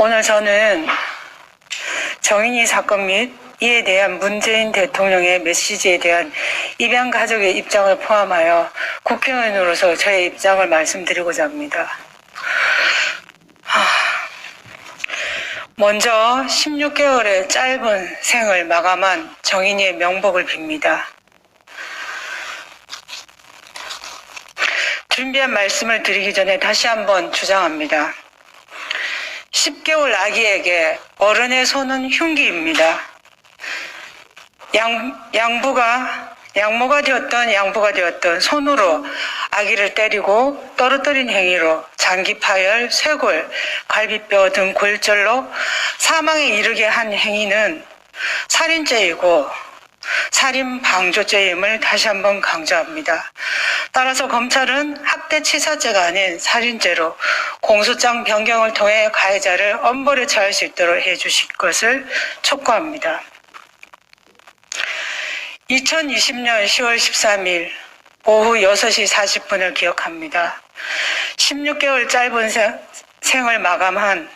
오늘 저는 정인이 사건 및 이에 대한 문재인 대통령의 메시지에 대한 입양 가족의 입장을 포함하여 국회의원으로서 저의 입장을 말씀드리고자 합니다. 먼저 16개월의 짧은 생을 마감한 정인이의 명복을 빕니다. 준비한 말씀을 드리기 전에 다시 한번 주장합니다. 10개월 아기에게 어른의 손은 흉기입니다. 양모가 되었던 손으로 아기를 때리고 떨어뜨린 행위로 장기 파열, 쇄골, 갈비뼈 등 골절로 사망에 이르게 한 행위는 살인죄이고 살인방조죄임을 다시 한번 강조합니다. 따라서 검찰은 학대치사죄가 아닌 살인죄로 공소장 변경을 통해 가해자를 엄벌에 처할 수 있도록 해주실 것을 촉구합니다. 2020년 10월 13일 오후 6시 40분을 기억합니다. 16개월 짧은 생을 마감한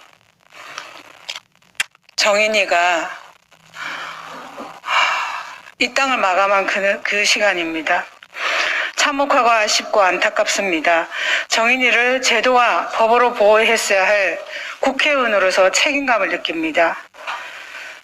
정인이가 이 땅을 마감한 그 시간입니다. 참혹하고 아쉽고 안타깝습니다. 정인이를 제도와 법으로 보호했어야 할 국회의원으로서 책임감을 느낍니다.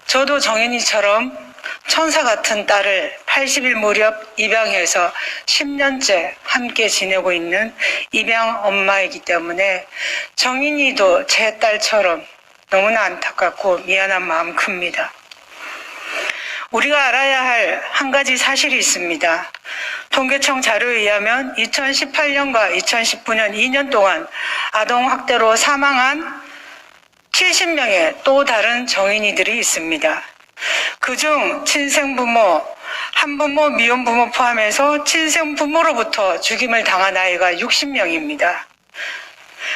저도 정인이처럼 천사 같은 딸을 80일 무렵 입양해서 10년째 함께 지내고 있는 입양 엄마이기 때문에 정인이도 제 딸처럼 너무나 안타깝고 미안한 마음 큽니다. 우리가 알아야 할 한 가지 사실이 있습니다. 통계청 자료에 의하면 2018년과 2019년 2년 동안 아동학대로 사망한 70명의 또 다른 정인이들이 있습니다. 그중 친생부모, 한부모, 미혼부모 포함해서 친생부모로부터 죽임을 당한 아이가 60명입니다.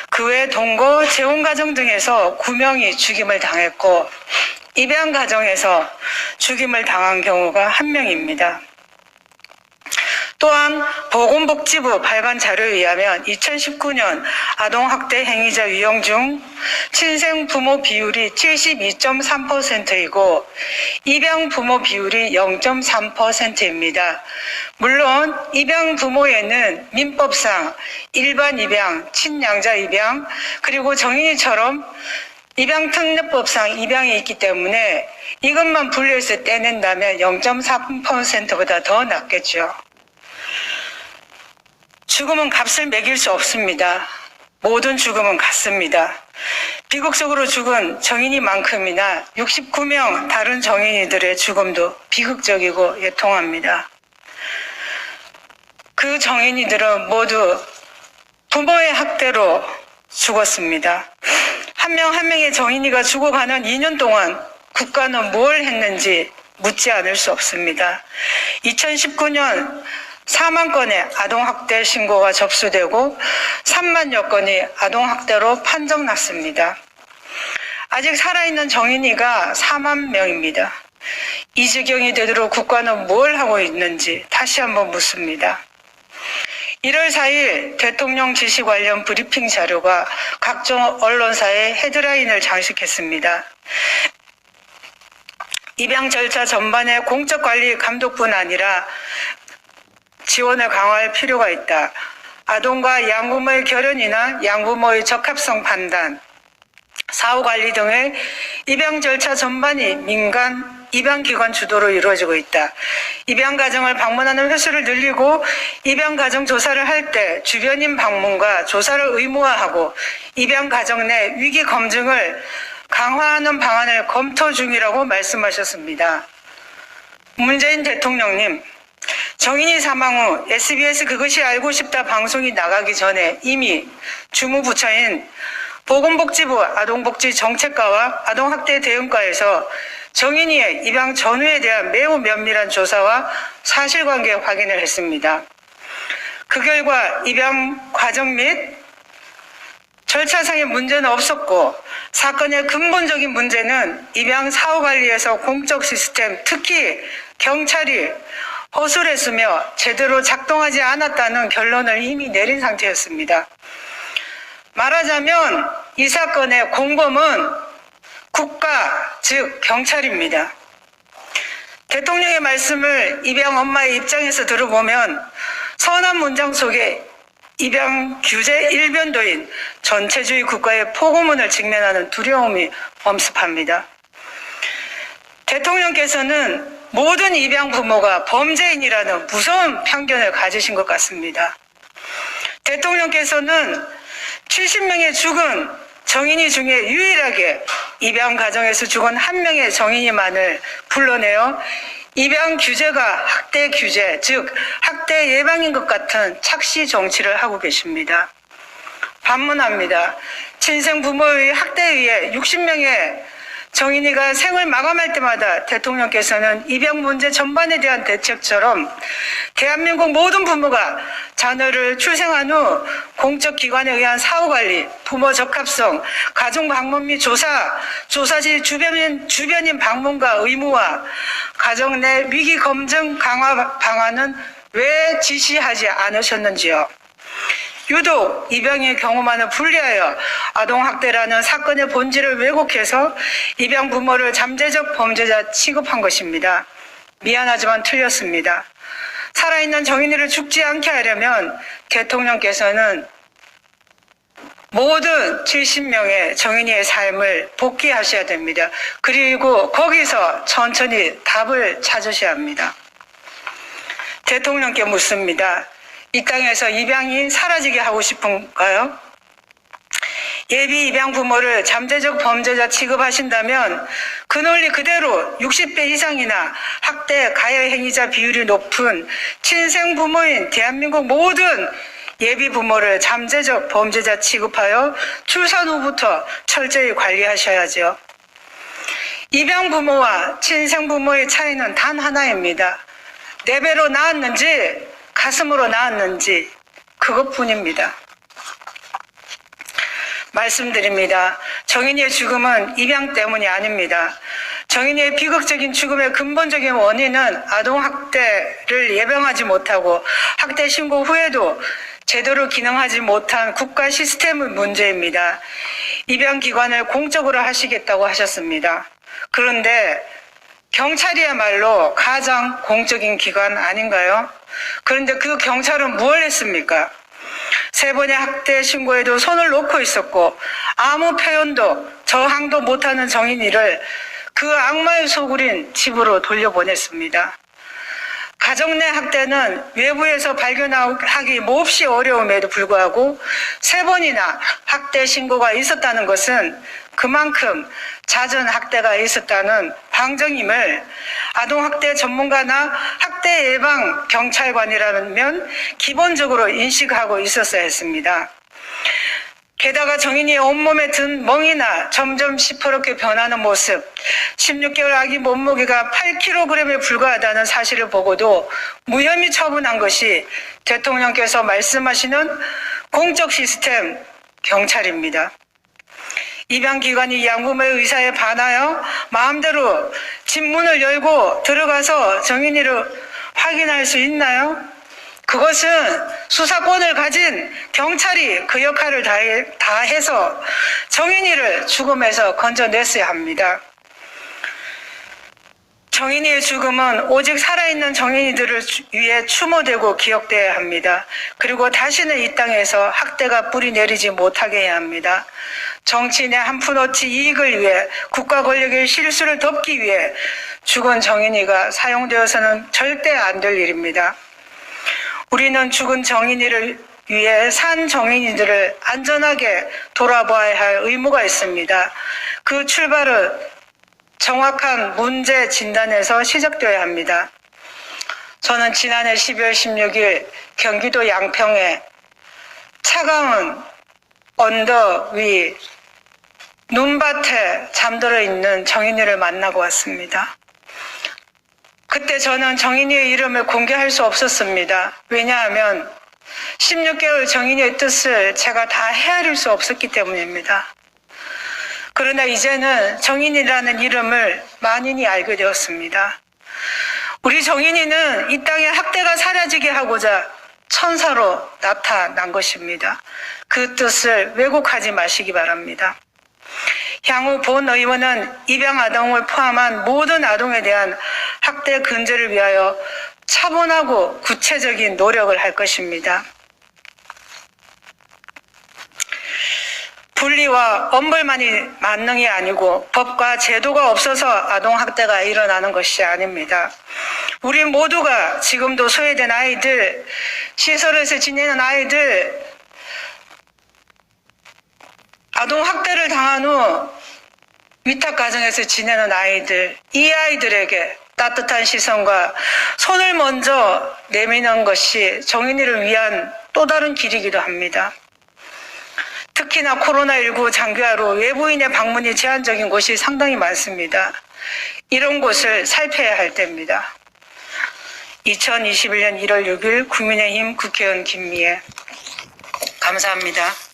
그 외 동거, 재혼가정 등에서 9명이 죽임을 당했고 입양가정에서 죽임을 당한 경우가 1명입니다. 또한 보건복지부 발간 자료에 의하면 2019년 아동학대 행위자 유형 중 친생부모 비율이 72.3%이고 입양부모 비율이 0.3%입니다. 물론 입양부모에는 민법상 일반 입양, 친양자 입양, 그리고 정인이처럼 입양특례법상 입양이 있기 때문에 이것만 분류해서 떼낸다면 0.3%보다 더 낮겠죠. 죽음은 값을 매길 수 없습니다. 모든 죽음은 같습니다. 비극적으로 죽은 정인이만큼이나 69명 다른 정인이들의 죽음도 비극적이고 애통합니다. 그 정인이들은 모두 부모의 학대로 죽었습니다. 한 명 한 명의 정인이가 죽어가는 2년 동안 국가는 뭘 했는지 묻지 않을 수 없습니다. 2019년 4만 건의 아동학대 신고가 접수되고 3만여 건이 아동학대로 판정났습니다. 아직 살아있는 정인이가 4만 명입니다. 이 지경이 되도록 국가는 뭘 하고 있는지 다시 한번 묻습니다. 1월 4일 대통령 지시 관련 브리핑 자료가 각종 언론사에 헤드라인을 장식했습니다. 입양 절차 전반의 공적 관리 감독뿐 아니라 지원을 강화할 필요가 있다. 아동과 양부모의 결연이나 양부모의 적합성 판단, 사후관리 등의 입양 절차 전반이 민간 입양기관 주도로 이루어지고 있다. 입양가정을 방문하는 횟수를 늘리고 입양가정 조사를 할 때 주변인 방문과 조사를 의무화하고 입양가정 내 위기 검증을 강화하는 방안을 검토 중이라고 말씀하셨습니다. 문재인 대통령님, 정인이 사망 후 SBS 그것이 알고 싶다 방송이 나가기 전에 이미 주무부처인 보건복지부 아동복지정책과와 아동학대 대응과에서 정인이의 입양 전후에 대한 매우 면밀한 조사와 사실관계 확인을 했습니다. 그 결과 입양 과정 및 절차상의 문제는 없었고 사건의 근본적인 문제는 입양 사후관리에서 공적 시스템, 특히 경찰이 허술했으며 제대로 작동하지 않았다는 결론을 이미 내린 상태였습니다. 말하자면 이 사건의 공범은 국가, 즉 경찰입니다. 대통령의 말씀을 입양 엄마의 입장에서 들어보면 선한 문장 속에 입양 규제 일변도인 전체주의 국가의 포고문을 직면하는 두려움이 엄습합니다. 대통령께서는 모든 입양 부모가 범죄인이라는 무서운 편견을 가지신 것 같습니다. 대통령께서는 70명의 죽은 정인이 중에 유일하게 입양 가정에서 죽은 한 명의 정인이만을 불러내어 입양 규제가 학대 규제, 즉 학대 예방인 것 같은 착시 정치를 하고 계십니다. 반문합니다. 친생 부모의 학대에 의해 60명의 정인이가 생을 마감할 때마다 대통령께서는 입양 문제 전반에 대한 대책처럼 대한민국 모든 부모가 자녀를 출생한 후 공적 기관에 의한 사후관리, 부모 적합성, 가정 방문 및 조사 시 주변인 방문과 의무화, 가정 내 위기 검증 강화 방안은 왜 지시하지 않으셨는지요? 유독 입양의 경우만을 분리하여 아동학대라는 사건의 본질을 왜곡해서 입양 부모를 잠재적 범죄자 취급한 것입니다. 미안하지만 틀렸습니다. 살아있는 정인이를 죽지 않게 하려면 대통령께서는 모든 70명의 정인이의 삶을 복귀하셔야 됩니다. 그리고 거기서 천천히 답을 찾으셔야 합니다. 대통령께 묻습니다. 이 땅에서 입양이 사라지게 하고 싶은가요? 예비 입양 부모를 잠재적 범죄자 취급하신다면 그 논리 그대로 60대 이상이나 학대 가해 행위자 비율이 높은 친생 부모인 대한민국 모든 예비 부모를 잠재적 범죄자 취급하여 출산 후부터 철저히 관리하셔야죠. 입양 부모와 친생 부모의 차이는 단 하나입니다. 내 배로 낳았는지 가슴으로 낳았는지 그것뿐입니다. 말씀드립니다. 정인이의 죽음은 입양 때문이 아닙니다. 정인이의 비극적인 죽음의 근본적인 원인은 아동학대를 예방하지 못하고 학대 신고 후에도 제대로 기능하지 못한 국가 시스템의 문제입니다. 입양기관을 공적으로 하시겠다고 하셨습니다. 그런데 경찰이야말로 가장 공적인 기관 아닌가요? 그런데 그 경찰은 무엇을 했습니까? 3번의 학대 신고에도 손을 놓고 있었고 아무 표현도 저항도 못하는 정인이를 그 악마의 소굴인 집으로 돌려보냈습니다. 가정 내 학대는 외부에서 발견하기 몹시 어려움에도 불구하고 3번이나 학대 신고가 있었다는 것은 그만큼 잦은 학대가 있었다는 방증임을 아동학대 전문가나 학대 예방 경찰관이라면 기본적으로 인식하고 있었어야 했습니다. 게다가 정인이의 온몸에 든 멍이나 점점 시퍼렇게 변하는 모습, 16개월 아기 몸무게가 8kg에 불과하다는 사실을 보고도 무혐의 처분한 것이 대통령께서 말씀하시는 공적 시스템 경찰입니다. 입양기관이 양부모의 의사에 반하여 마음대로 집 문을 열고 들어가서 정인이를 확인할 수 있나요? 그것은 수사권을 가진 경찰이 그 역할을 다해서 정인이를 죽음에서 건져냈어야 합니다. 정인이의 죽음은 오직 살아있는 정인이들을 위해 추모되고 기억되어야 합니다. 그리고 다시는 이 땅에서 학대가 뿌리 내리지 못하게 해야 합니다. 정치인의 한 푼어치 이익을 위해 국가 권력의 실수를 덮기 위해 죽은 정인이가 사용되어서는 절대 안 될 일입니다. 우리는 죽은 정인이를 위해 산 정인이들을 안전하게 돌아봐야 할 의무가 있습니다. 그 출발은 정확한 문제 진단에서 시작되어야 합니다. 저는 지난해 12월 16일 경기도 양평에 차가운 언덕 위 눈밭에 잠들어 있는 정인이를 만나고 왔습니다. 그때 저는 정인이의 이름을 공개할 수 없었습니다. 왜냐하면 16개월 정인이의 뜻을 제가 다 헤아릴 수 없었기 때문입니다. 그러나 이제는 정인이라는 이름을 만인이 알게 되었습니다. 우리 정인이는 이 땅에 학대가 사라지게 하고자 천사로 나타난 것입니다. 그 뜻을 왜곡하지 마시기 바랍니다. 향후 본 의원은 입양 아동을 포함한 모든 아동에 대한 학대 근절을 위하여 차분하고 구체적인 노력을 할 것입니다. 분리와 엄벌만이 만능이 아니고 법과 제도가 없어서 아동학대가 일어나는 것이 아닙니다. 우리 모두가 지금도 소외된 아이들, 시설에서 지내는 아이들, 아동학대를 당한 후 위탁가정에서 지내는 아이들, 이 아이들에게 따뜻한 시선과 손을 먼저 내미는 것이 정인이를 위한 또 다른 길이기도 합니다. 특히나 코로나19 장기화로 외부인의 방문이 제한적인 곳이 상당히 많습니다. 이런 곳을 살펴야 할 때입니다. 2021년 1월 6일 국민의힘 국회의원 김미애. 감사합니다.